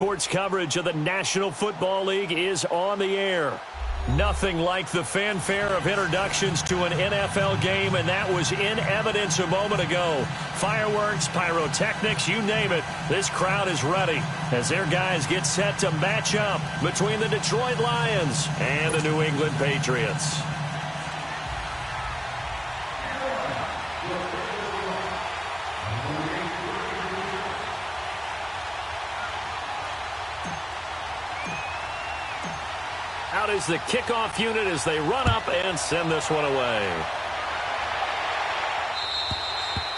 Sports coverage of the National Football League is on the air. Nothing like the fanfare of introductions to an NFL game, and that was in evidence a moment ago. Fireworks, pyrotechnics, you name it. This crowd is ready as their guys get set to match up between the Detroit Lions and the New England Patriots. Out is the kickoff unit as they run up and send this one away.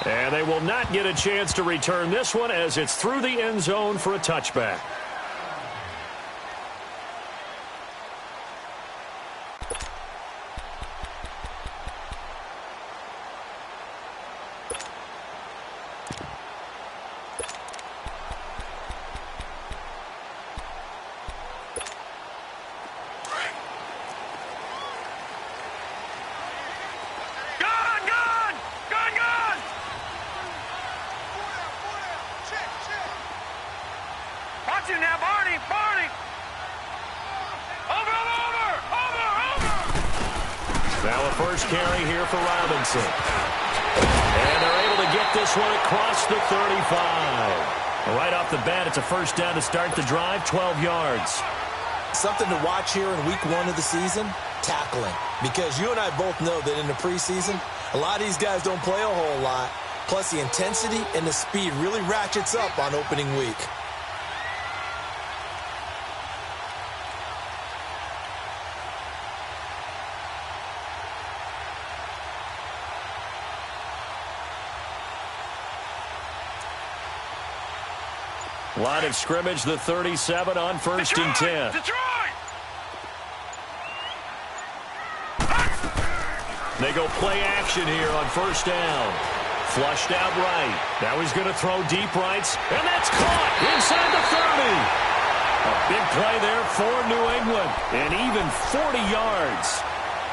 And they will not get a chance to return this one as it's through the end zone for a touchback. Now a first carry here for Robinson. And they're able to get this one across the 35. Right off the bat, it's a first down to start the drive, 12 yards. Something to watch here in week 1 of the season, tackling. Because you and I both know that in the preseason, a lot of these guys don't play a whole lot. Plus the intensity and the speed really ratchets up on opening week. Line of scrimmage, the 37 on first and 10. Detroit! They go play action here on first down. Flushed out right. Now he's going to throw deep rights, and that's caught inside the 30. A big play there for New England, and even 40 yards.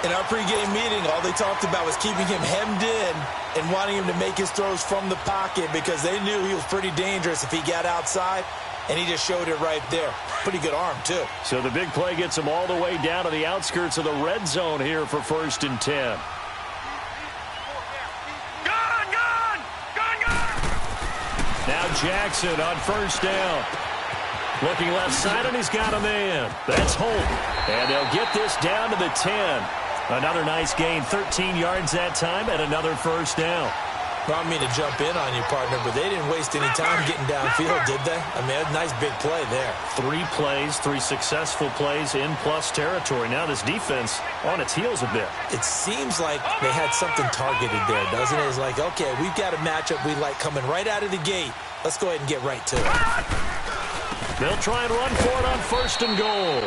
In our pregame meeting, all they talked about was keeping him hemmed in and wanting him to make his throws from the pocket because they knew he was pretty dangerous if he got outside, and he just showed it right there. Pretty good arm, too. So the big play gets him all the way down to the outskirts of the red zone here for first and 10. Now Jackson on first down. Looking left side, and he's got a man. That's Holt. And they'll get this down to the 10. Another nice gain, 13 yards that time, and another first down. Well, I don't mean to jump in on you, partner, but they didn't waste any time getting downfield, did they? I mean, a nice big play there. 3 plays, 3 successful plays in plus territory. Now this defense on its heels a bit. It seems like they had something targeted there, doesn't it? It's like, okay, we've got a matchup we like coming right out of the gate. Let's go ahead and get right to it. They'll try and run for it on first and goal.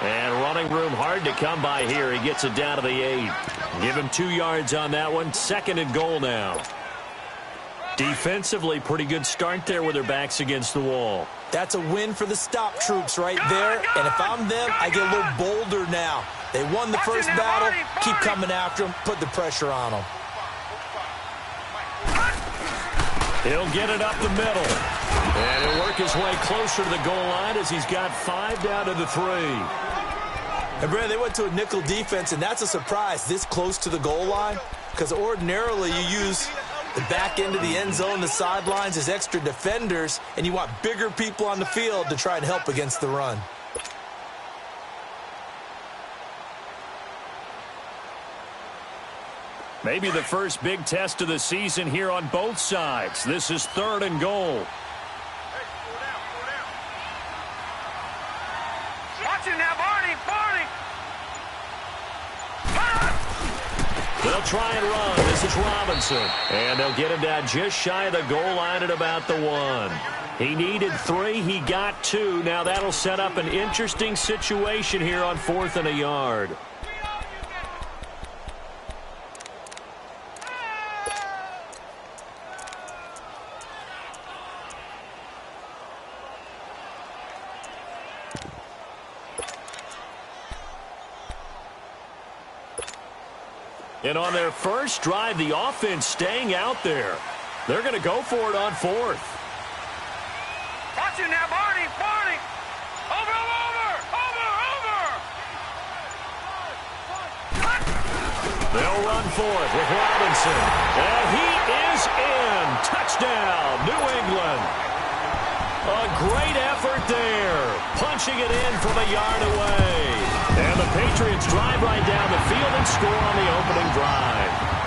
And running room hard to come by here. He gets it down to the 8. Give him 2 yards on that one. Second and goal now. Defensively, pretty good start there with their backs against the wall. That's a win for the stop troops right there. And if I'm them, I get a little bolder now. They won the first battle. Keep coming after them. Put the pressure on them. He'll get it up the middle. And he'll work his way closer to the goal line as he's got 5 down to the 3. And, Brad, they went to a nickel defense, and that's a surprise this close to the goal line because ordinarily you use the back end of the end zone, the sidelines as extra defenders, and you want bigger people on the field to try and help against the run. Maybe the first big test of the season here on both sides. This is third and goal. Watch it now, Barney! They'll try and run. This is Robinson. And they'll get him down just shy of the goal line at about the 1. He needed 3. He got 2. Now that'll set up an interesting situation here on 4th and a yard. And on their first drive, the offense staying out there. They're going to go for it on 4th. Watch it now, Barney! They'll run for it with Robinson. And he is in. Touchdown, New England. A great effort there. Punching it in from a yard away. And the Patriots drive right down the field and score on the opening drive.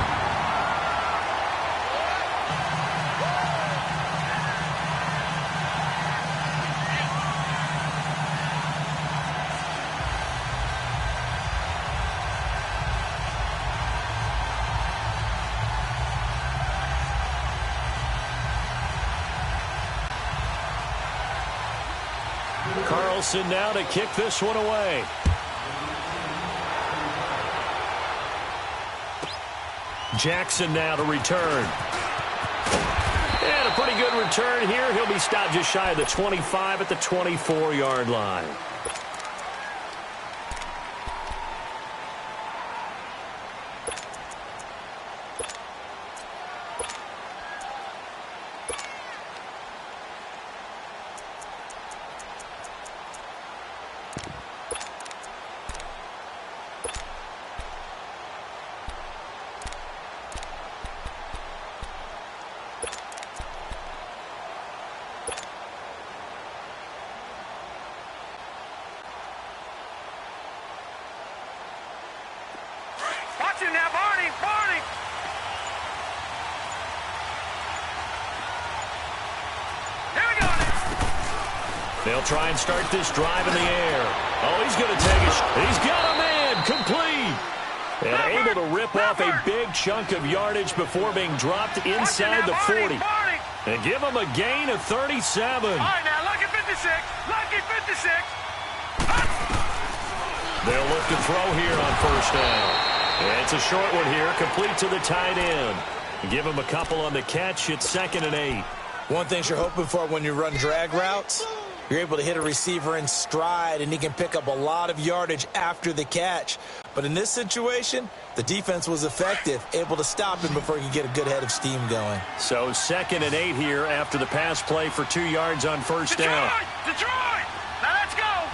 Carlson now to kick this one away. Jackson now to return. And a pretty good return here. He'll be stopped just shy of the 25 at the 24-yard line. They'll try and start this drive in the air. Oh, he's going to take it. He's got a man complete. And able to rip off a big chunk of yardage before being dropped inside the 40. And give him a gain of 37. All right, now, lucky 56. Lucky 56. They'll look to throw here on first down. And it's a short one here, complete to the tight end. Give him a couple on the catch. It's 2nd and 8. One thing you're hoping for when you run drag routes, you're able to hit a receiver in stride, and he can pick up a lot of yardage after the catch. But in this situation, the defense was effective, able to stop him before he could get a good head of steam going. So 2nd and 8 here after the pass play for 2 yards on first down. Detroit! Now let's go!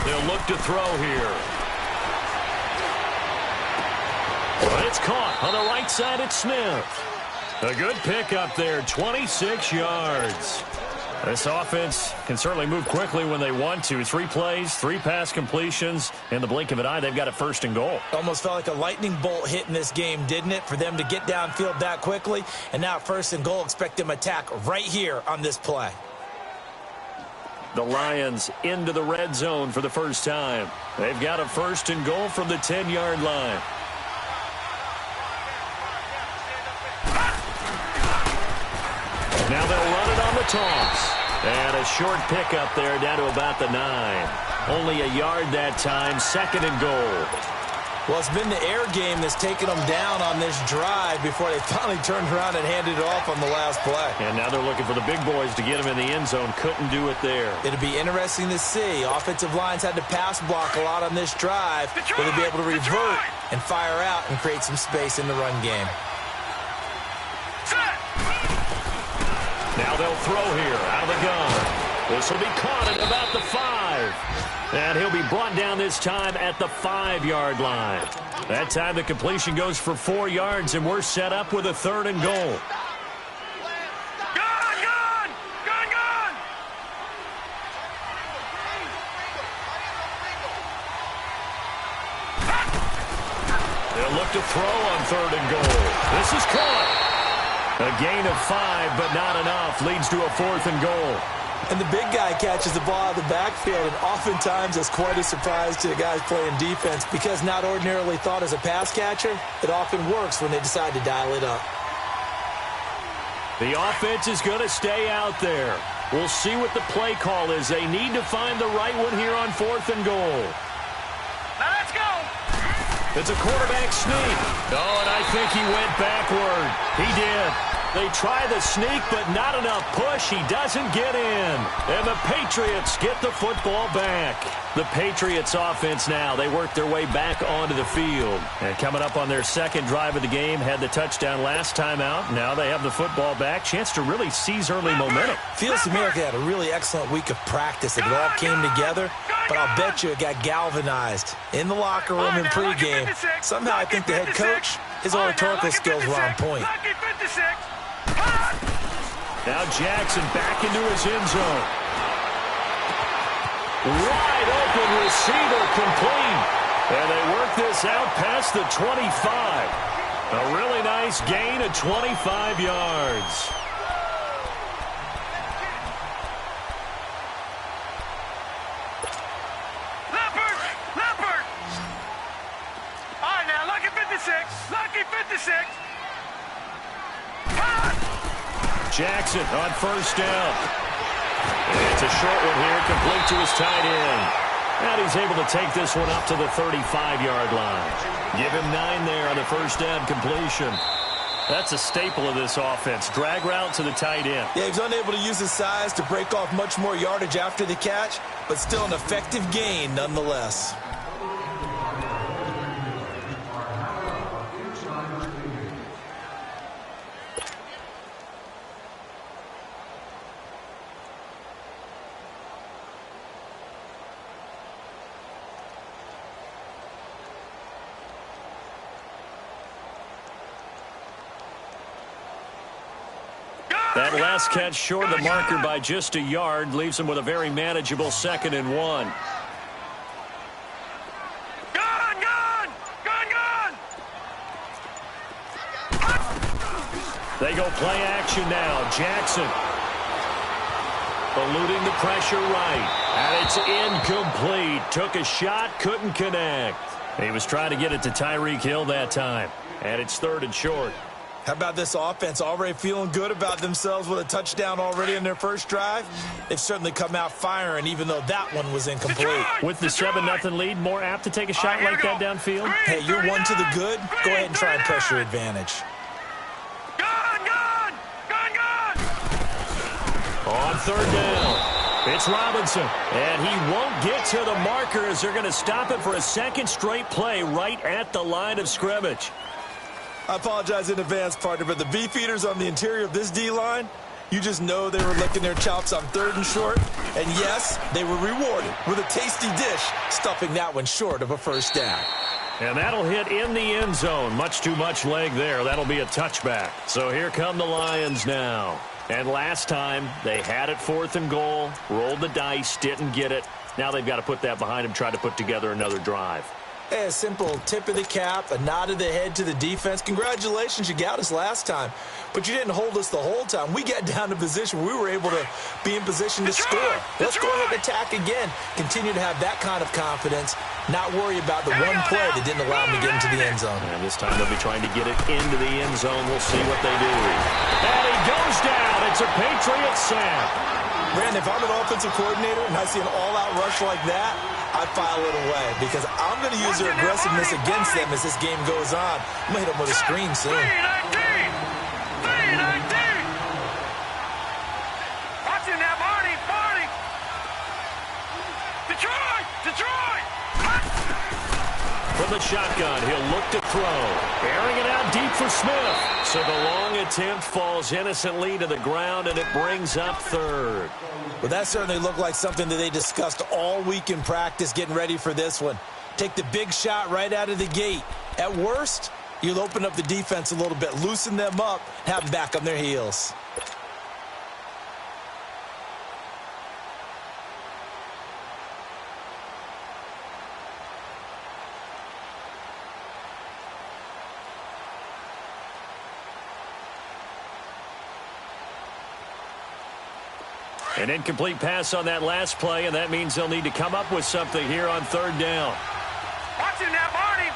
They'll look to throw here. But it's caught on the right side at Smith. A good pickup there, 26 yards. This offense can certainly move quickly when they want to. 3 plays, 3 pass completions. In the blink of an eye, they've got a 1st and goal. Almost felt like a lightning bolt hit in this game, didn't it? For them to get downfield that quickly. And now 1st and goal, expect them to attack right here on this play. The Lions into the red zone for the first time. They've got a 1st and goal from the 10-yard line. Now they'll run it on the toss. And a short pickup there down to about the 9. Only a yard that time, 2nd and goal. Well, it's been the air game that's taken them down on this drive before they finally turned around and handed it off on the last play. And now they're looking for the big boys to get them in the end zone. Couldn't do it there. It'll be interesting to see. Offensive lines had to pass block a lot on this drive. Will they be able to revert and fire out and create some space in the run game? Now they'll throw here out of the gun. This will be caught at about the 5. And he'll be brought down this time at the 5-yard line. That time the completion goes for 4 yards, and we're set up with a 3rd and goal. They'll look to throw on 3rd and goal. This is caught. A gain of 5, but not enough. Leads to a 4th and goal. And the big guy catches the ball out of the backfield, and oftentimes that's quite a surprise to the guys playing defense because not ordinarily thought as a pass catcher, it often works when they decide to dial it up. The offense is going to stay out there. We'll see what the play call is. They need to find the right one here on 4th and goal. Now let's go! It's a quarterback sneak. Oh, and I think he went backward. He did. They try the sneak, but not enough push. He doesn't get in. And the Patriots get the football back. The Patriots offense now, they work their way back onto the field. And coming up on their 2nd drive of the game, had the touchdown last time out. Now they have the football back. Chance to really seize early momentum. Feels to me like they had a really excellent week of practice. It all came together. but I'll bet you it got galvanized in the locker room in pregame. Somehow I think the head coach, his oratorical skills were on point. Now Jackson back into his end zone. Wide open receiver complete. And they work this out past the 25. A really nice gain of 25 yards. Leopard! All right, now, lucky 56. Lucky 56. Jackson on first down. And it's a short one here, complete to his tight end. And he's able to take this one up to the 35-yard line. Give him 9 there on the first down completion. That's a staple of this offense. Drag route to the tight end. Yeah, he was unable to use his size to break off much more yardage after the catch, but still an effective gain nonetheless. That last catch short of the marker by just a yard leaves him with a very manageable 2nd and 1. They go play action now. Jackson eluding the pressure right. And it's incomplete. Took a shot, couldn't connect. He was trying to get it to Tyreek Hill that time. And it's 3rd and short. How about this offense? Already feeling good about themselves with a touchdown already in their first drive. They've certainly come out firing, even though that one was incomplete. With the 7-0 lead, more apt to take a shot like that downfield? Hey, you're one to the good. Go ahead and try and press your advantage. On 3rd down, it's Robinson. And he won't get to the marker as they're going to stop it for a second straight play right at the line of scrimmage. I apologize in advance, partner, but the beefeaters on the interior of this D-line, you just know they were licking their chops on 3rd and short. And yes, they were rewarded with a tasty dish, stuffing that one short of a first down. And that'll hit in the end zone. Much too much leg there. That'll be a touchback. So here come the Lions now. And last time, they had it 4th and goal, rolled the dice, didn't get it. Now they've got to put that behind them, try to put together another drive. Hey, a simple tip of the cap, a nod of the head to the defense. Congratulations, you got us last time. But you didn't hold us the whole time. We got down to position. We were able to be in position to score. Let's go ahead and attack again. Continue to have that kind of confidence. Not worry about the one play that didn't allow them to get into the end zone. And this time they'll be trying to get it into the end zone. We'll see what they do. And he goes down. It's a Patriot sack. Brandon, if I'm an offensive coordinator and I see an all-out rush like that, I file it away because I'm going to use their aggressiveness against them as this game goes on. I'm going to hit them with a screen soon. 319! Watch him now, Barney! Detroit! From the shotgun, he'll look to throw. Airing it out deep for Smith. So the long attempt falls innocently to the ground, and it brings up 3rd. Well, that certainly looked like something that they discussed all week in practice getting ready for this one. Take the big shot right out of the gate. At worst, you'll open up the defense a little bit, loosen them up, have them back on their heels. An incomplete pass on that last play, and that means they'll need to come up with something here on 3rd down. Watch him now, Barney!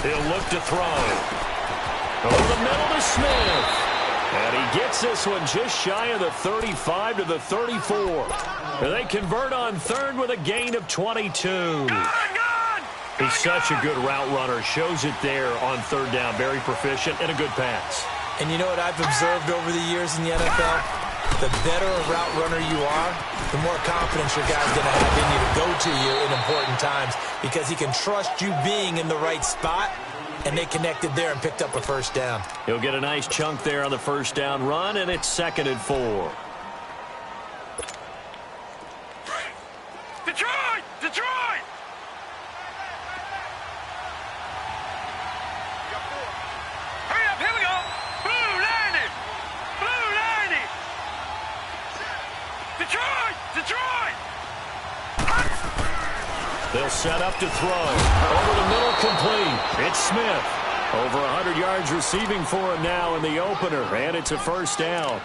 He'll look to throw. Over the middle to Smith. And he gets this one just shy of the 35 to the 34. And they convert on 3rd with a gain of 22. He's such a good route runner. Shows it there on 3rd down. Very proficient and a good pass. And you know what I've observed over the years in the NFL? The better a route runner you are, the more confidence your guy's going to have in you to go to you in important times because he can trust you being in the right spot, and they connected there and picked up a first down. He'll get a nice chunk there on the first down run, and it's 2nd and 4. They'll set up to throw. Over the middle, complete. It's Smith. Over 100 yards receiving for him now in the opener, and it's a first down.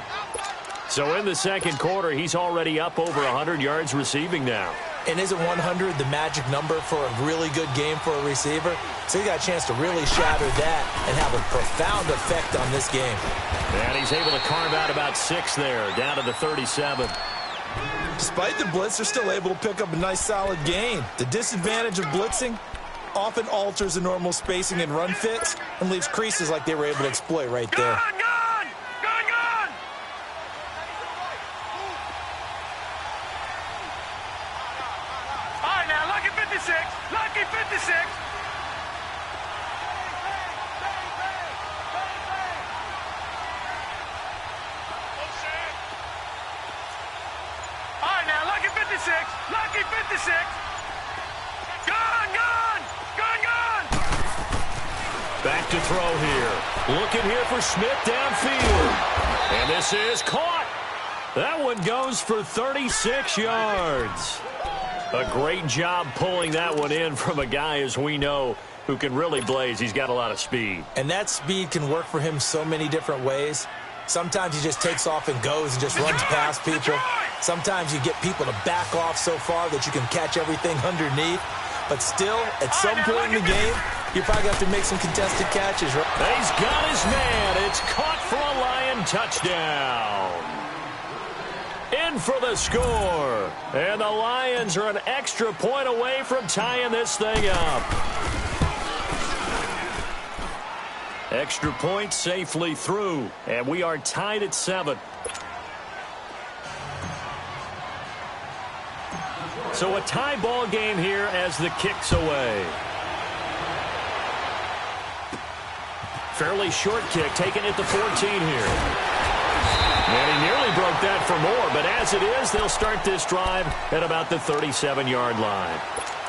So in the second quarter, he's already up over 100 yards receiving now. And isn't 100 the magic number for a really good game for a receiver? So he got a chance to really shatter that and have a profound effect on this game. And he's able to carve out about 6 there, down to the 37. Despite the blitz, they're still able to pick up a nice solid gain. The disadvantage of blitzing often alters the normal spacing and run fits and leaves creases like they were able to exploit right there. Lucky 56. All right, now, Lucky 56. Lucky 56. Gone. Back to throw here. Looking here for Smith downfield. And this is caught. That one goes for 36 yards. A great job pulling that one in from a guy, as we know, who can really blaze. He's got a lot of speed. And that speed can work for him so many different ways. Sometimes he just takes off and goes and just runs past people. Sometimes you get people to back off so far that you can catch everything underneath. But still, at some point in the game, you probably have to make some contested catches, right? He's got his man. It's caught for a Lion touchdown. In for the score. And the Lions are an extra point away from tying this thing up. Extra point safely through. And we are tied at 7. So a tie ball game here as the kick's away. Fairly short kick, taken at the 14 here. And he nearly broke that for more, but as it is, they'll start this drive at about the 37-yard line.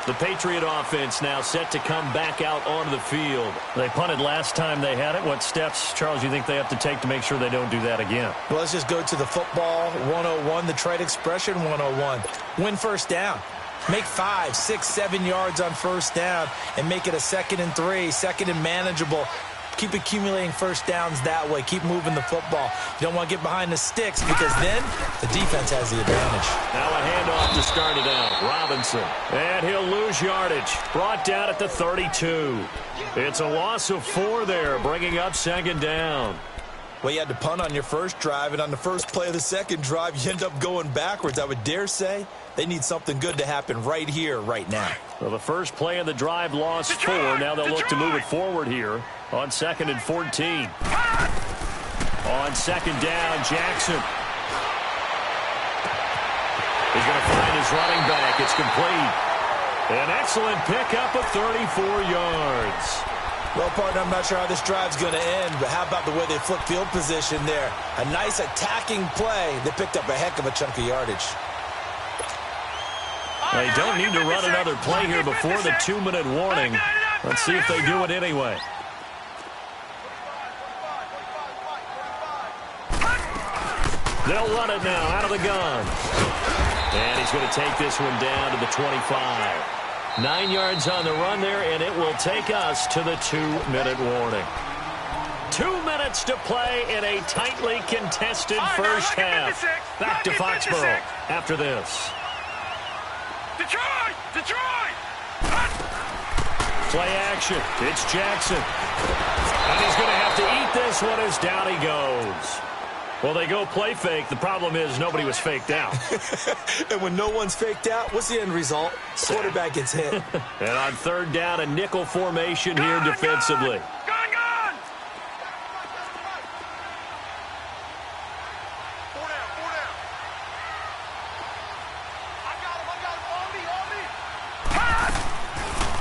The Patriot offense now set to come back out onto the field. They punted last time they had it. What steps, Charles, you think they have to take to make sure they don't do that again? Well, let's just go to the football 101, the trite expression 101. Win first down. Make 5, 6, 7 yards on first down and make it a 2nd and 3, 2nd and manageable. Keep accumulating first downs that way. Keep moving the football. You don't want to get behind the sticks because then the defense has the advantage. Now a handoff to start it out. Robinson. And he'll lose yardage. Brought down at the 32. It's a loss of 4 there, bringing up 2nd down. Well, you had to punt on your first drive, and on the first play of the second drive, you end up going backwards. I would dare say they need something good to happen right here, right now. Well, the first play of the drive lost 4. Now they'll look to move it forward here on 2nd and 14. On 2nd down, Jackson. He's going to find his running back. It's complete. An excellent pickup of 34 yards. Well, partner, I'm not sure how this drive's going to end, but how about the way they flip field position there? A nice attacking play. They picked up a heck of a chunk of yardage. They don't need to run another play here before the 2-minute warning. Let's see if they do it anyway. They'll run it now out of the gun. And he's going to take this one down to the 25. 9 yards on the run there, and it will take us to the 2-minute warning. 2 minutes to play in a tightly contested first half. Back to Foxborough after this. Detroit! Play action. It's Jackson. And he's going to have to eat this one as down he goes. Well, they go play fake. The problem is nobody was faked out. And when no one's faked out, what's the end result? Quarterback gets hit. And on 3rd down, a nickel formation here defensively. Gone! 4 down. I got him. On me.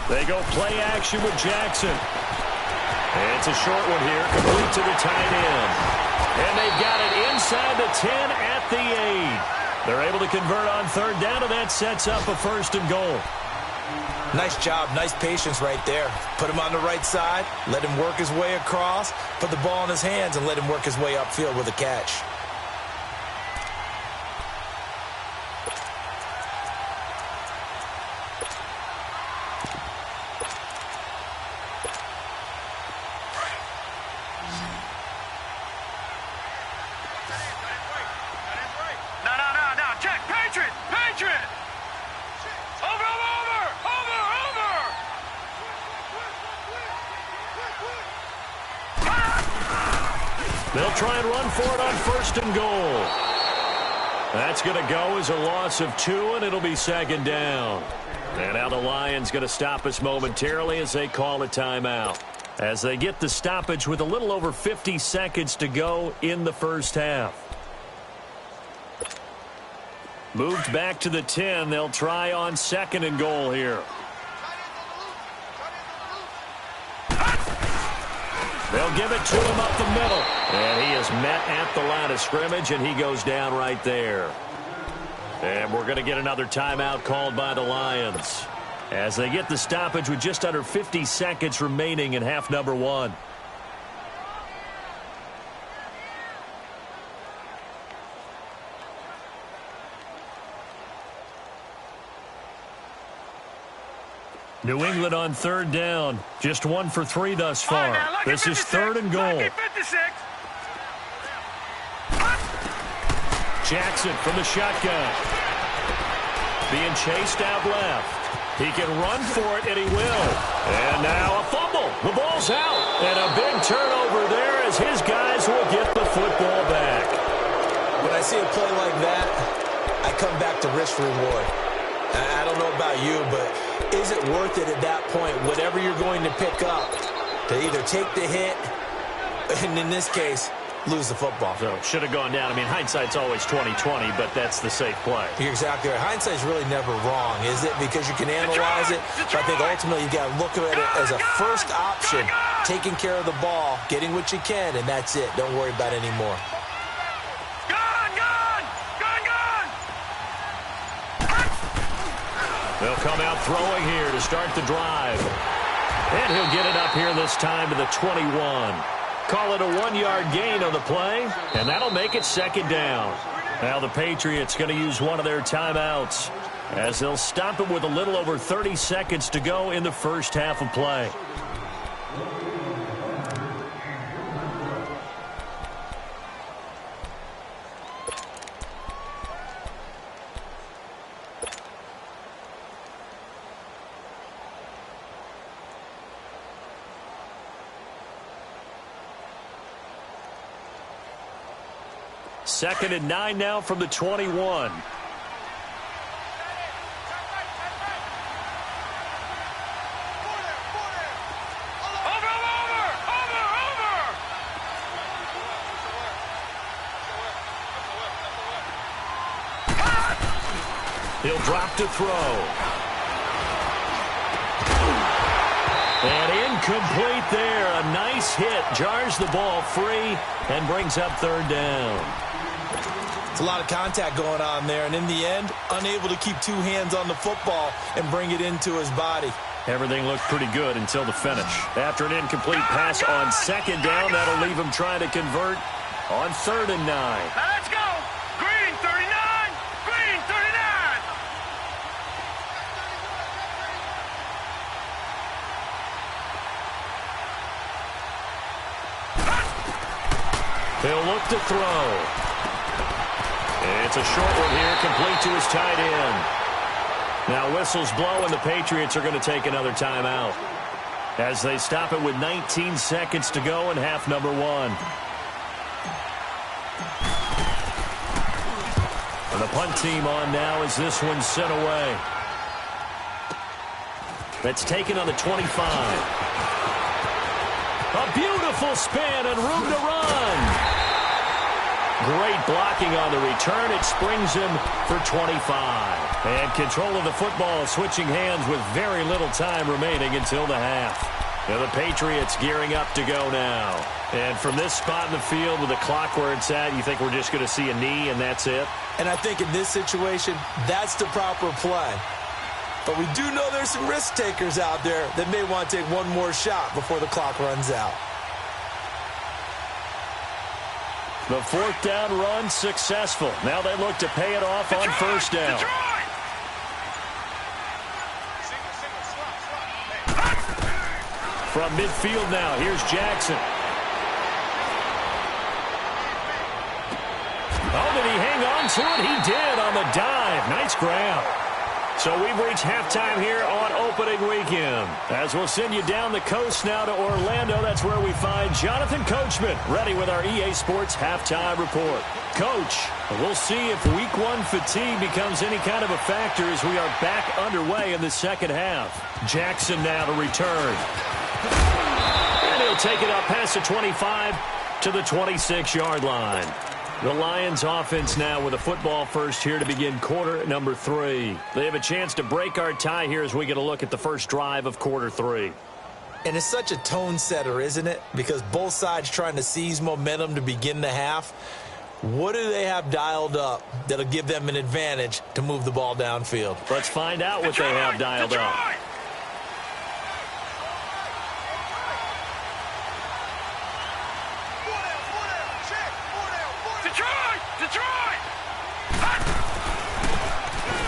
They go play action with Jackson. And it's a short one here, complete to the tight end. And they've got it inside the 10 at the 8. They're able to convert on 3rd down, and that sets up a 1st and goal. Nice job, nice patience right there. Put him on the right side, let him work his way across, put the ball in his hands, and let him work his way upfield with a catch. No. Check. Patriot. Over. They'll try and run for it on 1st and goal. That's going to go as a loss of 2, and it'll be 2nd down. And now the Lions going to stop us momentarily as they call a timeout. As they get the stoppage with a little over 50 seconds to go in the first half. Moved back to the 10. They'll try on 2nd and goal here. They'll give it to him up the middle. And he is met at the line of scrimmage, and he goes down right there. And we're going to get another timeout called by the Lions as they get the stoppage with just under 50 seconds remaining in half number 1. New England on 3rd down. Just 1 for 3 thus far. This is 3rd and goal. Jackson from the shotgun. Being chased out left. He can run for it, and he will. And now a fumble. The ball's out. And a big turnover there as his guys will get the football back. When I see a play like that, I come back to risk reward. I don't know about you, but is it worth it at that point, whatever you're going to pick up, to either take the hit, and in this case, lose the football? So it should have gone down. I mean, hindsight's always 20/20, but that's the safe play. You're exactly right. Hindsight's really never wrong, is it? Because you can analyze it, but I think ultimately you've got to look at it as a first option, taking care of the ball, getting what you can, and that's it. Don't worry about it anymore. They'll come out throwing here to start the drive. And he'll get it up here this time to the 21. Call it a 1-yard gain on the play, and that'll make it 2nd down. Now the Patriots going to use one of their timeouts as they'll stop it with a little over 30 seconds to go in the first half of play. Second and 9 now from the 21. He'll drop to throw. And incomplete there. A nice hit. Jars the ball free and brings up 3rd down. It's a lot of contact going on there, and in the end, unable to keep 2 hands on the football and bring it into his body. Everything looked pretty good until the finish. After an incomplete pass on 2nd down, that'll leave him trying to convert on 3rd and 9. Now let's go. Green 39. Green 39. He'll look to throw. It's a short one here, complete to his tight end. Now whistles blow, and the Patriots are going to take another timeout as they stop it with 19 seconds to go in half number 1. And the punt team on now as this one's sent away. That's taken on the 25. A beautiful spin and room to run. Great blocking on the return. It springs him for 25. And control of the football switching hands with very little time remaining until the half. Now the Patriots gearing up to go now. And from this spot in the field with the clock where it's at, you think we're just going to see a knee and that's it? And I think in this situation, that's the proper play. But we do know there's some risk takers out there that may want to take one more shot before the clock runs out. The 4th down run successful. Now they look to pay it off on 1st down. From midfield now, here's Jackson. Oh, did he hang on to it? He did on the dive. Nice grab. So we've reached halftime here on opening weekend. As we'll send you down the coast now to Orlando, that's where we find Jonathan Coachman, ready with our EA Sports halftime report. Coach, we'll see if week one fatigue becomes any kind of a factor as we are back underway in the second half. Jackson now to return. And he'll take it up past the 25 to the 26-yard line. The Lions offense now with a football first here to begin quarter number 3. They have a chance to break our tie here as we get a look at the first drive of quarter 3. And it's such a tone setter, isn't it? Because both sides trying to seize momentum to begin the half. What do they have dialed up that'll give them an advantage to move the ball downfield? Let's find out what they have dialed up.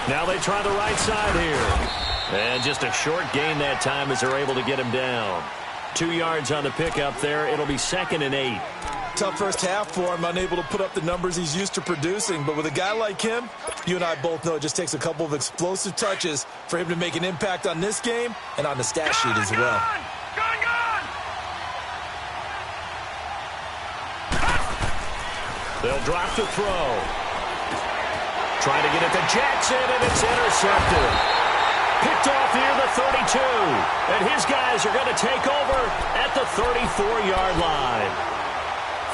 Now they try the right side here. And just a short gain that time as they're able to get him down. 2 yards on the pickup there. It'll be 2nd and 8. Tough first half for him, unable to put up the numbers he's used to producing. But with a guy like him, you and I both know it just takes a couple of explosive touches for him to make an impact on this game and on the stat sheet as well. They'll drop the throw. Trying to get it to Jackson, and it's intercepted. Picked off near the 32. And his guys are going to take over at the 34-yard line.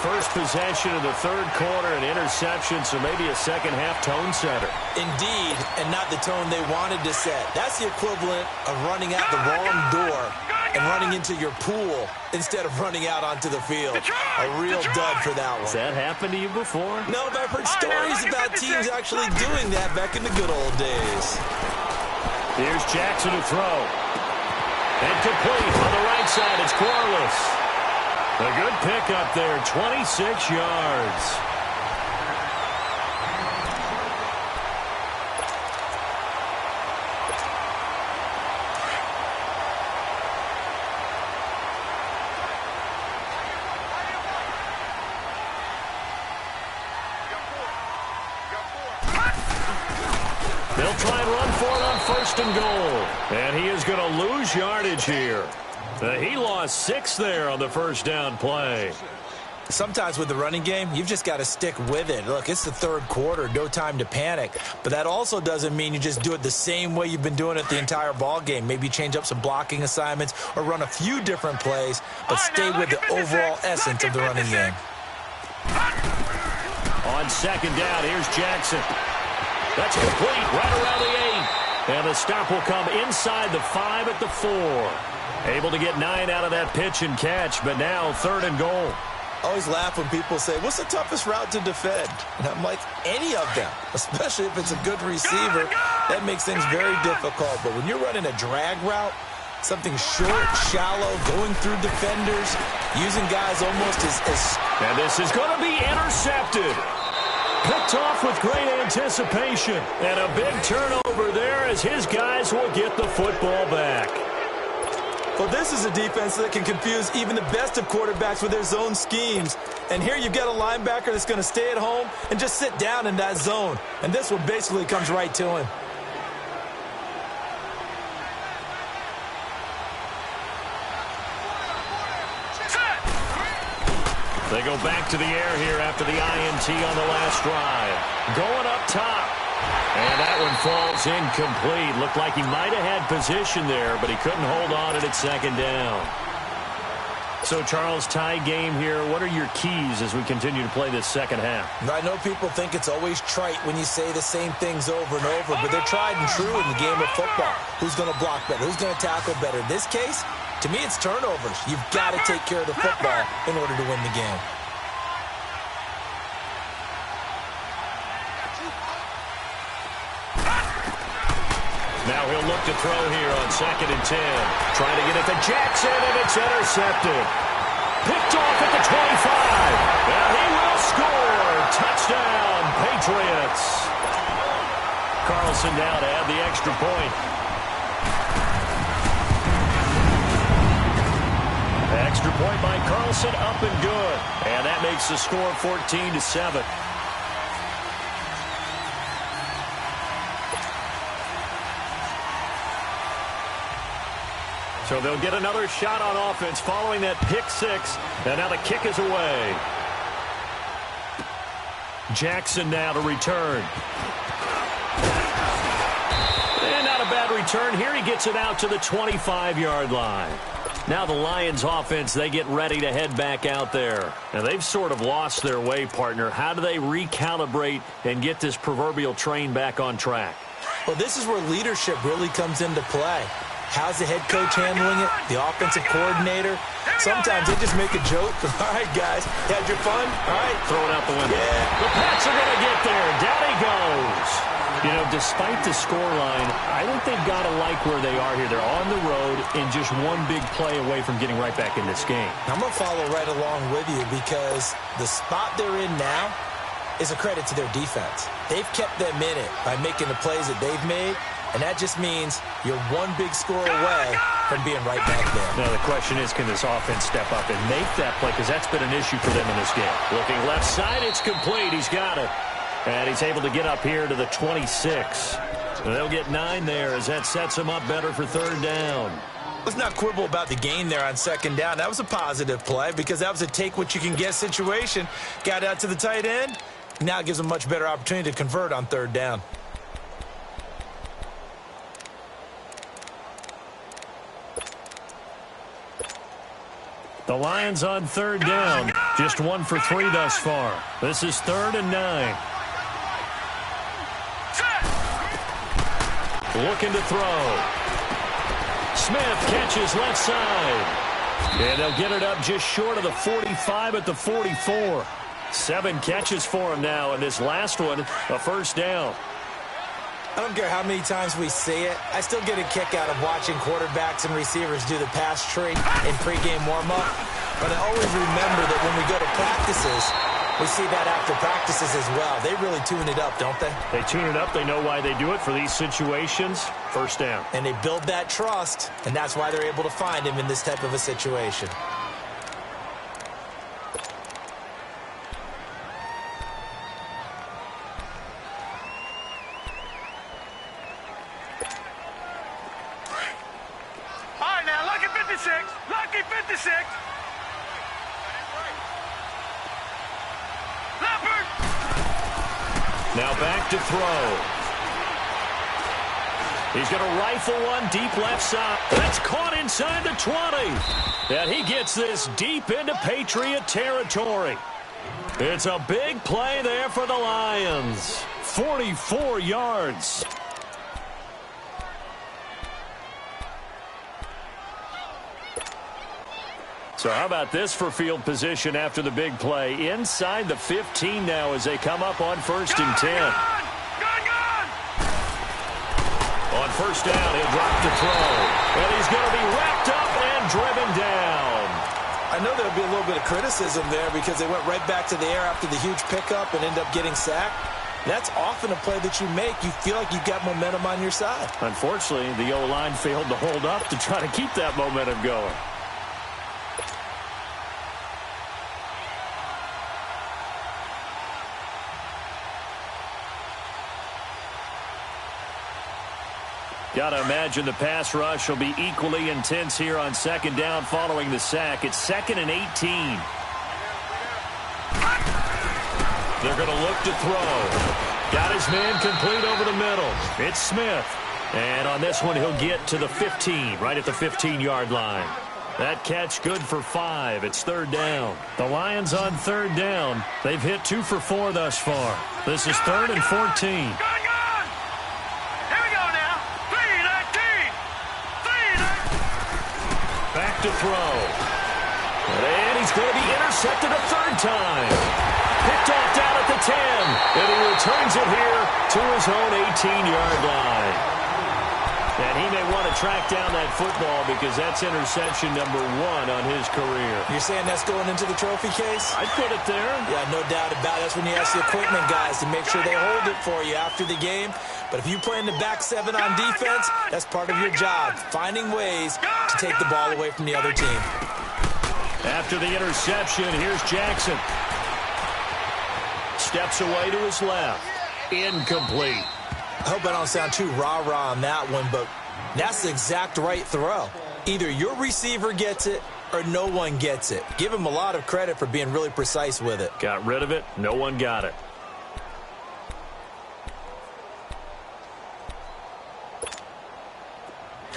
First possession of the third quarter, an interception, so maybe a second-half tone setter. Indeed, and not the tone they wanted to set. That's the equivalent of running out the wrong door and running into your pool instead of running out onto the field. A real dud for that one. Has that happened to you before? No, but I've heard stories about teams actually doing that back in the good old days. Here's Jackson to throw. And complete on the right side. It's Corliss. A good pickup there, 26 yards. They'll try and run for it on 1st and goal. And he is going to lose yardage here. He lost 6 there on the first down play. Sometimes with the running game, you've just got to stick with it. Look, it's the third quarter, no time to panic. But that also doesn't mean you just do it the same way you've been doing it the entire ball game. Maybe change up some blocking assignments or run a few different plays, but stay with the overall essence of the running game. On 2nd down, here's Jackson. That's complete right around the 8. And the stop will come inside the 5 at the 4. Able to get 9 out of that pitch and catch, but now 3rd and goal. I always laugh when people say, what's the toughest route to defend? And I'm like, any of them, especially if it's a good receiver. That makes things very difficult. But when you're running a drag route, something short, shallow, going through defenders, using guys almost as... And this is going to be intercepted. Picked off with great anticipation. And a big turnover there as his guys will get the football back. Well, this is a defense that can confuse even the best of quarterbacks with their zone schemes. And here you've got a linebacker that's going to stay at home and just sit down in that zone. And this one basically comes right to him. They go back to the air here after the INT on the last drive. Going up top. And that one falls incomplete. Looked like he might have had position there, but he couldn't hold on at 2nd down. So, Charles, tie game here. What are your keys as we continue to play this second half? I know people think it's always trite when you say the same things over and over, but they're tried and true in the game of football. Who's going to block better? Who's going to tackle better? In this case, to me, it's turnovers. You've got to take care of the football in order to win the game. Now he'll look to throw here on 2nd and 10. Trying to get it to Jackson, and it's intercepted. Picked off at the 25. And he will score. Touchdown, Patriots. Carlson now to add the extra point. Extra point by Carlson, up and good. And that makes the score 14-7. So they'll get another shot on offense following that pick six. And now the kick is away. Jackson now to return. And not a bad return here. He gets it out to the 25-yard line. Now the Lions offense, they get ready to head back out there. Now they've sort of lost their way, partner. How do they recalibrate and get this proverbial train back on track? Well, this is where leadership really comes into play. How's the head coach handling it? The offensive coordinator? Sometimes they just make a joke. All right, guys, you had your fun? All right. Throw it out the window. Yeah. The Pats are going to get there. Down he goes. You know, despite the scoreline, I think they've got to like where they are here. They're on the road and just one big play away from getting right back in this game. I'm going to follow right along with you because the spot they're in now is a credit to their defense. They've kept them in it by making the plays that they've made, and that just means you're one big score away from being right back there. Now the question is, can this offense step up and make that play? Because that's been an issue for them in this game. Looking left side, it's complete. He's got it. And he's able to get up here to the 26. They'll get 9 there as that sets him up better for third down. Let's not quibble about the gain there on second down. That was a positive play because that was a take-what-you-can-get situation. Got out to the tight end. Now it gives them a much better opportunity to convert on third down. The Lions on third down. Just 1 for 3 thus far. This is 3rd and 9. Looking to throw. Smith catches left side. And they'll get it up just short of the 45 at the 44. 7 catches for him now, and this last one, a first down. I don't care how many times we see it. I still get a kick out of watching quarterbacks and receivers do the pass tree in pregame warm-up. But I always remember that when we go to practices, we see that after practices as well. They really tune it up, don't they? They tune it up. They know why they do it for these situations. First down. And they build that trust, and that's why they're able to find him in this type of a situation. Lucky 56. Leopard. Now back to throw. He's going to rifle one deep left side. That's caught inside the 20. And he gets this deep into Patriot territory. It's a big play there for the Lions. 44 yards. So how about this for field position after the big play? Inside the 15 now as they come up on 1st and 10. On first down, he'll drop to throw. And he's going to be wrapped up and driven down. I know there'll be a little bit of criticism there because they went right back to the air after the huge pickup and end up getting sacked. That's often a play that you make. You feel like you've got momentum on your side. Unfortunately, the O-line failed to hold up to try to keep that momentum going. Got to imagine the pass rush will be equally intense here on second down following the sack. It's 2nd and 18. They're going to look to throw. Got his man complete over the middle. It's Smith. And on this one, he'll get to the 15, right at the 15-yard line. That catch good for 5. It's 3rd down. The Lions on 3rd down. They've hit 2 for 4 thus far. This is 3rd and 14. Back to throw. And he's going to be intercepted a 3rd time. Picked off down at the 10. And he returns it here to his own 18-yard line. And he may want to track down that football because that's interception number 1 on his career. You're saying that's going into the trophy case? I'd put it there. Yeah, no doubt about it. That's when you ask the equipment guys to make sure they hold it for you after the game. But if you play in the back 7 on defense, that's part of your job, finding ways to take the ball away from the other team. After the interception, here's Jackson. Steps away to his left. Incomplete. I hope I don't sound too rah-rah on that one, but that's the exact right throw. Either your receiver gets it or no one gets it. Give him a lot of credit for being really precise with it. Got rid of it. No one got it.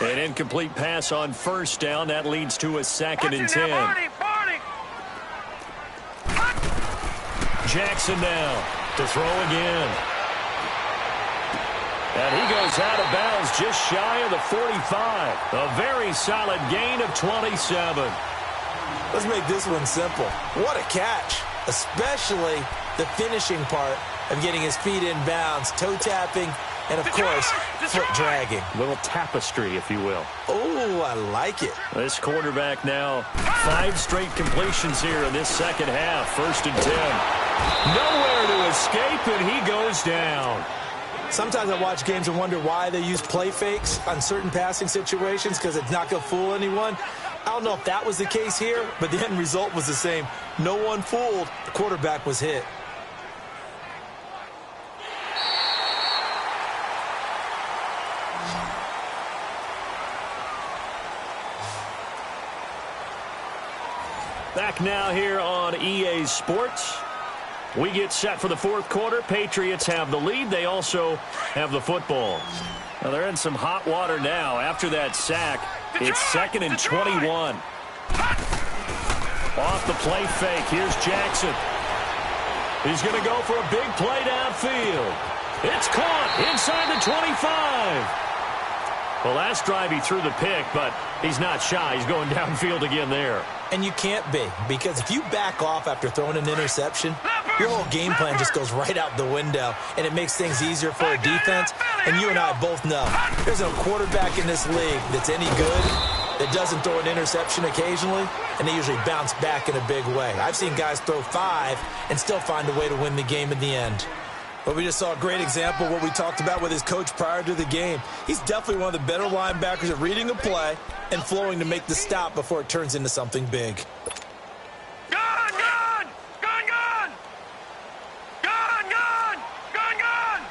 An incomplete pass on first down. That leads to a 2nd and 10. Jackson now to throw again. And he goes out of bounds just shy of the 45. A very solid gain of 27. Let's make this one simple. What a catch, especially the finishing part of getting his feet in bounds, toe tapping, and, of course, foot dragging. Little tapestry, if you will. Oh, I like it. This quarterback now 5 straight completions here in this second half. 1st and 10. Nowhere to escape, and he goes down. Sometimes I watch games and wonder why they use play fakes on certain passing situations because it's not going to fool anyone. I don't know if that was the case here, but the end result was the same. No one fooled. The quarterback was hit. Back now here on EA Sports. We get set for the 4th quarter. Patriots have the lead. They also have the football. Now they're in some hot water now. After that sack, it's 2nd and 21. Off the play fake. Here's Jackson. He's going to go for a big play downfield. It's caught inside the 25. Well, last drive he threw the pick, but he's not shy. He's going downfield again there. And you can't be, because if you back off after throwing an interception, your whole game plan just goes right out the window, and it makes things easier for a defense. And you and I both know there's no quarterback in this league that's any good that doesn't throw an interception occasionally, and they usually bounce back in a big way. I've seen guys throw 5 and still find a way to win the game in the end. But we just saw a great example of what we talked about with his coach prior to the game. He's definitely one of the better linebackers at reading a play and flowing to make the stop before it turns into something big. Gone, gone! Gone, gone! Gone, gone! Gone, gone!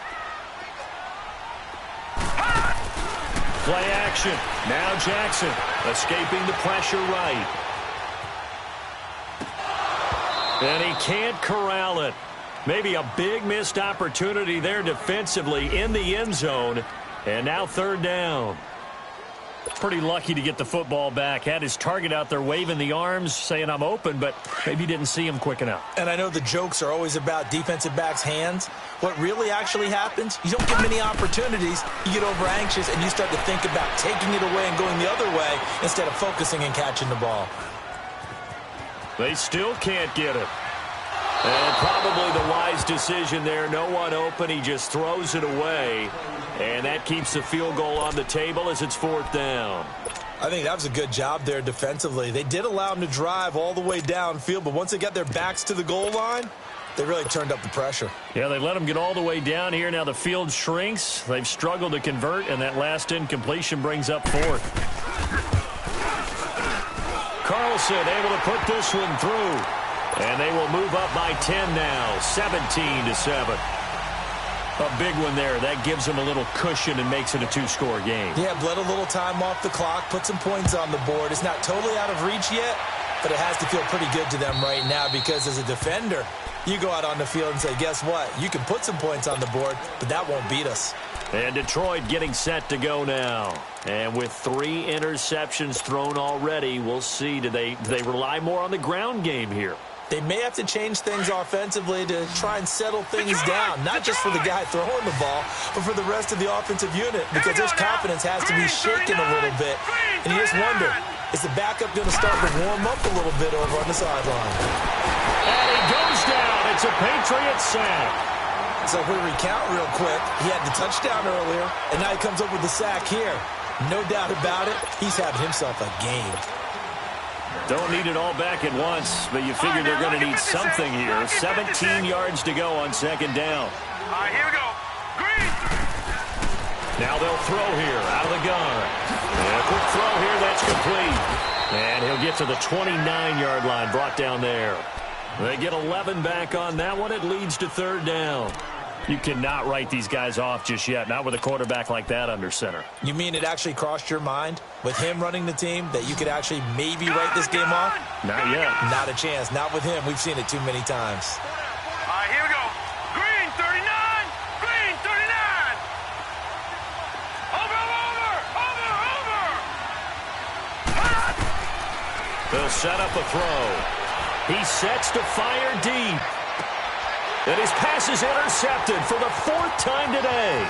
Play action. Now Jackson escaping the pressure right. And he can't corral it. Maybe a big missed opportunity there defensively in the end zone. And now 3rd down. Pretty lucky to get the football back. Had his target out there waving the arms, saying I'm open, but maybe didn't see him quick enough. And I know the jokes are always about defensive backs' hands. What really actually happens, you don't get many opportunities. You get over anxious and you start to think about taking it away and going the other way instead of focusing and catching the ball. They still can't get it. And probably the wise decision there. No one open. He just throws it away. And that keeps the field goal on the table as it's 4th down. I think that was a good job there defensively. They did allow him to drive all the way downfield, but once they got their backs to the goal line, they really turned up the pressure. Yeah, they let him get all the way down here. Now the field shrinks. They've struggled to convert, and that last incompletion brings up 4th. Carlson able to put this one through. And they will move up by 10 now, 17-7. A big one there. That gives them a little cushion and makes it a 2-score game. Yeah, bled a little time off the clock, put some points on the board. It's not totally out of reach yet, but it has to feel pretty good to them right now because as a defender, you go out on the field and say, guess what? You can put some points on the board, but that won't beat us. And Detroit getting set to go now. And with 3 interceptions thrown already, we'll see. Do they rely more on the ground game here? They may have to change things offensively to try and settle things down, not just for the guy throwing the ball, but for the rest of the offensive unit, because his confidence has to be shaken a little bit. And you just wonder, is the backup going to start to warm up a little bit over on the sideline? And he goes down. It's a Patriot sack. So if we recount real quick, he had the touchdown earlier, and now he comes up with the sack here. No doubt about it, he's having himself a game. Don't need it all back at once, but you figure they're going to need something here. 17 yards to go on 2nd down. All right, here we go. Green. Now they'll throw here out of the gun. And a quick throw here, that's complete. And he'll get to the 29-yard line, brought down there. They get 11 back on that one. It leads to 3rd down. You cannot write these guys off just yet, not with a quarterback like that under center. You mean it actually crossed your mind with him running the team that you could actually maybe write this game off? Not yet. Not a chance. Not with him. We've seen it too many times. All right, here we go. Green 39. Green 39. Over. They'll set up a throw. He sets to fire deep. And his pass is intercepted for the 4th time today.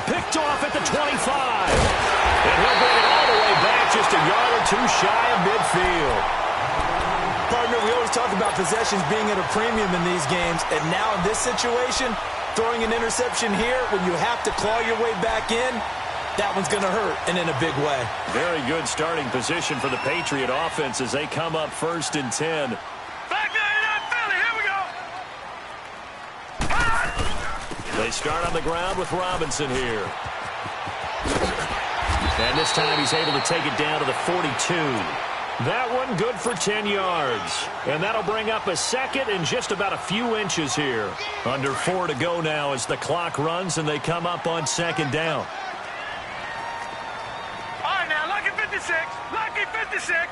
Picked off at the 25. And he'll bring it all the way back just a yard or two shy of midfield. Partner, we always talk about possessions being at a premium in these games. And now in this situation, throwing an interception here when you have to claw your way back in, that one's going to hurt, and in a big way. Very good starting position for the Patriot offense as they come up 1st and 10. Back there in Philly. Here we go. They start on the ground with Robinson here. And this time he's able to take it down to the 42. That one good for 10 yards. And that'll bring up a 2nd and just about a few inches here. Under 4 to go now as the clock runs and they come up on 2nd down. All right, now, lucky 56. Lucky 56.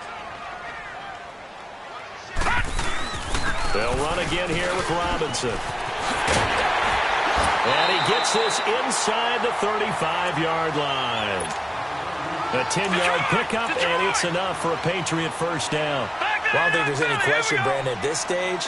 They'll run again here with Robinson. And he gets this inside the 35-yard line. A 10-yard pickup, and it's enough for a Patriot 1st down. Well, I don't think there's any question, Brandon, at this stage,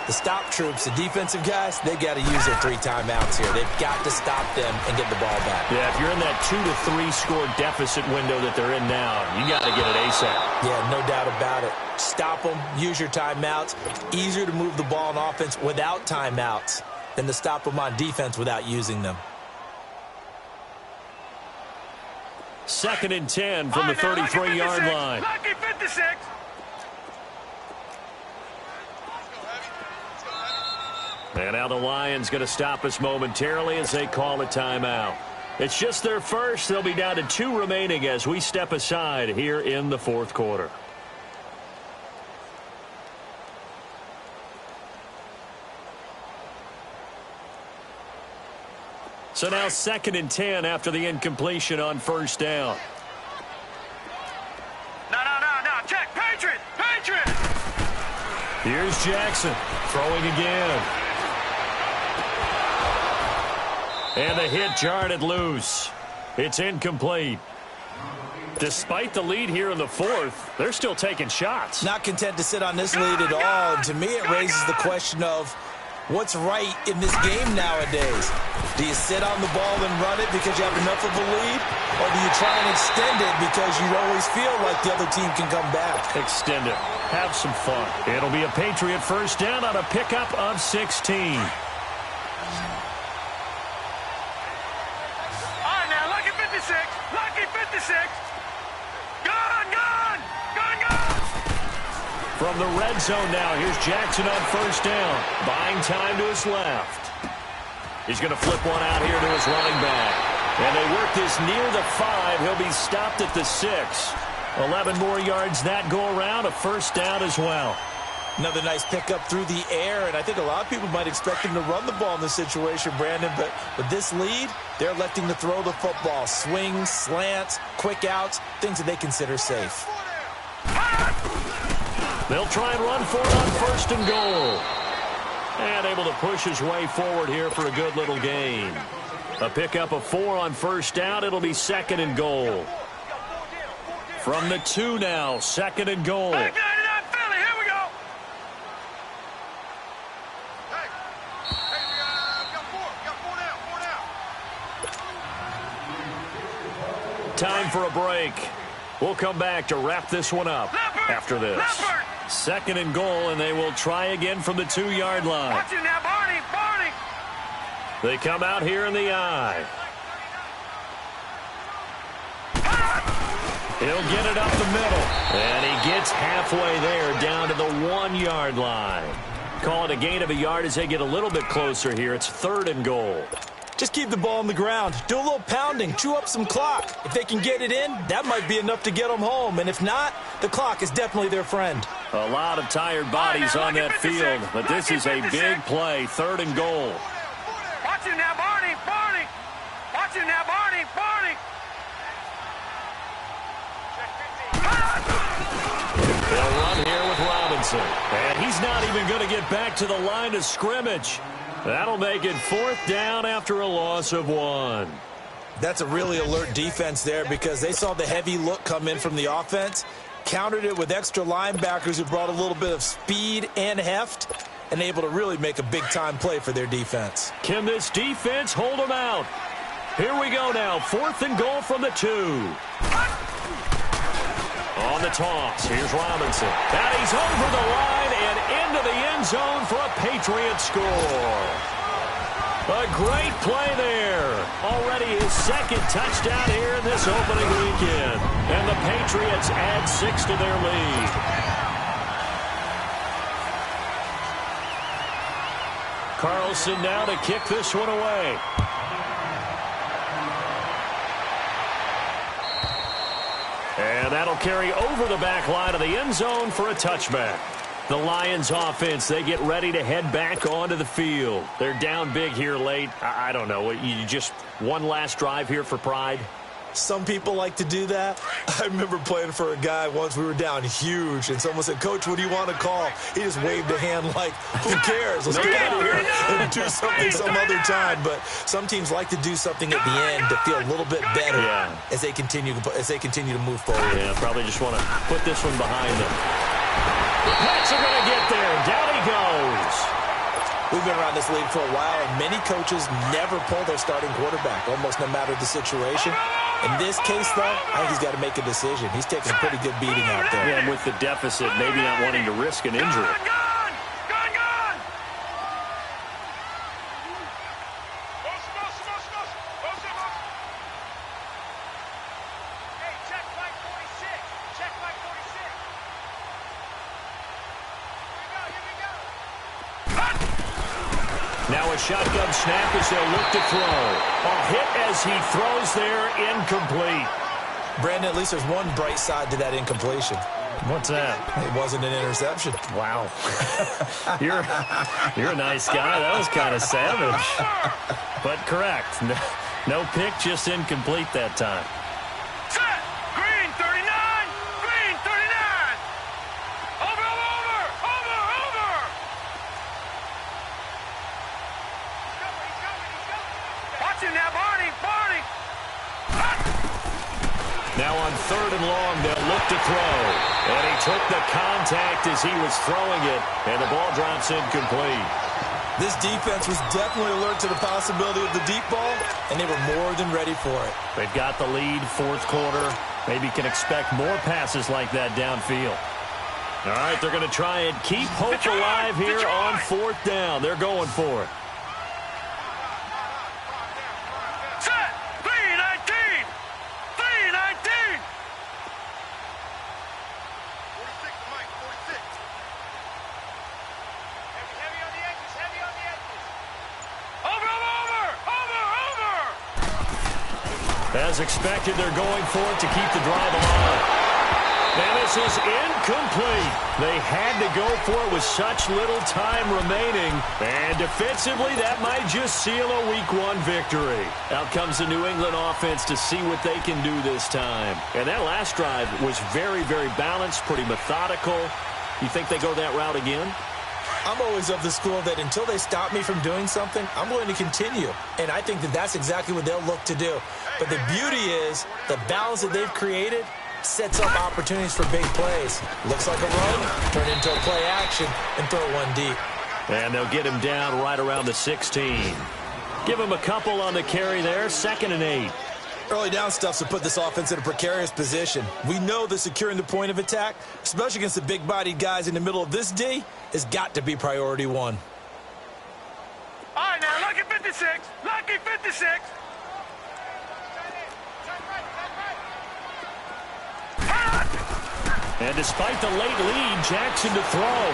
the stop troops, the defensive guys, they got to use their 3 timeouts here. They've got to stop them and get the ball back. Yeah, if you're in that 2 to 3 score deficit window that they're in now, you got to get it ASAP. Yeah, no doubt about it. Stop them, use your timeouts. Easier to move the ball on offense without timeouts than to stop them on defense without using them. 2nd and 10 from the 33-yard line. Lucky 56. And now the Lions going to stop us momentarily as they call a timeout. It's just their first. They'll be down to 2 remaining as we step aside here in the 4th quarter. So now 2nd and 10 after the incompletion on 1st down. No. Check. Patriot. Here's Jackson throwing again. And the hit jarred it loose. It's incomplete. Despite the lead here in the 4th, they're still taking shots. Not content to sit on this lead at all. And to me, it raises the question of what's right in this game nowadays. Do you sit on the ball and run it because you have enough of a lead? Or do you try and extend it because you always feel like the other team can come back? Extend it. Have some fun. It'll be a Patriot 1st down on a pickup of 16. Lucky 56. Gone. From the red zone now, here's Jackson on 1st down. Buying time to his left. He's going to flip one out here to his running back. And they work this near the 5. He'll be stopped at the 6. 11 more yards that go around. A 1st down as well. Another nice pickup through the air, and I think a lot of people might expect him to run the ball in this situation, Brandon, but with this lead, they're electing to throw the football. Swings, slants, quick outs, things that they consider safe. They'll try and run for it on 1st and goal. And able to push his way forward here for a good little gain. A pickup of 4 on 1st down. It'll be 2nd and goal. From the 2 now, 2nd and goal. Time for a break. We'll come back to wrap this one up after this. 2nd and goal, and they will try again from the 2-yard line. Watch it now, Barney. They come out here in the eye. He'll get it up the middle. And he gets halfway there down to the 1-yard line. Call it a gain of a yard as they get a little bit closer here. It's 3rd and goal. Just keep the ball on the ground. Do a little pounding. Chew up some clock. If they can get it in, that might be enough to get them home. And if not, the clock is definitely their friend. A lot of tired bodies on that field, but this is a big play. 3rd and goal. All Watch him now, Barney! Barney! Watch him now, Barney! Barney! They'll run here with Robinson. And he's not even going to get back to the line of scrimmage. That'll make it 4th down after a loss of 1. That's a really alert defense there because they saw the heavy look come in from the offense, countered it with extra linebackers who brought a little bit of speed and heft, and able to really make a big-time play for their defense. Can this defense hold them out? Here we go now. 4th and goal from the 2. On the toss, here's Robinson. And he's over the line and into the end zone for a Patriot score. A great play there. Already his 2nd touchdown here in this opening weekend. And the Patriots add 6 to their lead. Carlson now to kick this one away. And that'll carry over the back line of the end zone for a touchback. The Lions offense, they get ready to head back onto the field. They're down big here late. I don't know. You just one last drive here for pride? Some people like to do that. I remember playing for a guy once. We were down huge, and someone said, "Coach, what do you want to call?" He just waved a hand like, "Who cares? Let's get out of here and do something some other time." But some teams like to do something at the end to feel a little bit better as they continue to move forward. Yeah, probably just want to put this one behind them. The Pats are going to get there. Down he goes. We've been around this league for a while, and many coaches never pull their starting quarterback, almost no matter the situation. In this case, though, I think he's got to make a decision. He's taking a pretty good beating out there. Yeah, and with the deficit, maybe not wanting to risk an injury. Now a shotgun snap as they'll look to throw. A hit as he throws there, incomplete. Brandon, at least there's one bright side to that incompletion. What's that? It wasn't an interception. Wow. You're a nice guy. That was kind of savage. But correct. No pick, just incomplete that time. Set! Green 39! Green 39! Over! Watch him now, Barney! Barney! Now on 3rd and long, they'll look to throw. And he took the contact as he was throwing it, and the ball drops incomplete. This defense was definitely alert to the possibility of the deep ball, and they were more than ready for it. They've got the lead, 4th quarter. Maybe can expect more passes like that downfield. All right, they're going to try and keep hope alive here on 4th down. They're going for it. Set! 319! 319! 46 to Mike, 46. Heavy on the edges, heavy on the edges. Over! As expected, they're going for it to keep the drive alive. And this is incomplete. They had to go for it with such little time remaining. And defensively, that might just seal a Week 1 victory. Out comes the New England offense to see what they can do this time. And that last drive was very, very balanced, pretty methodical. You think they go that route again? I'm always of the school that until they stop me from doing something, I'm going to continue. And I think that that's exactly what they'll look to do. But the beauty is the balance that they've created sets up opportunities for big plays. Looks like a run, turn into a play action, and throw one deep. And they'll get him down right around the 16. Give him a couple on the carry there, 2nd and 8. Early down stuffs will put this offense in a precarious position. We know that securing the point of attack, especially against the big-bodied guys in the middle of this D, has got to be priority 1. All right, now, lucky 56. Lucky 56. And despite the late lead, Jackson to throw.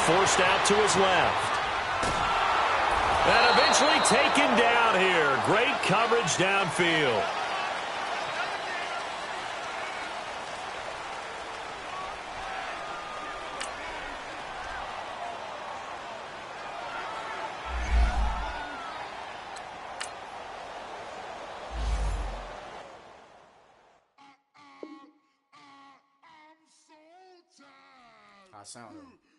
Forced out to his left. And eventually taken down here. Great coverage downfield. I sound him.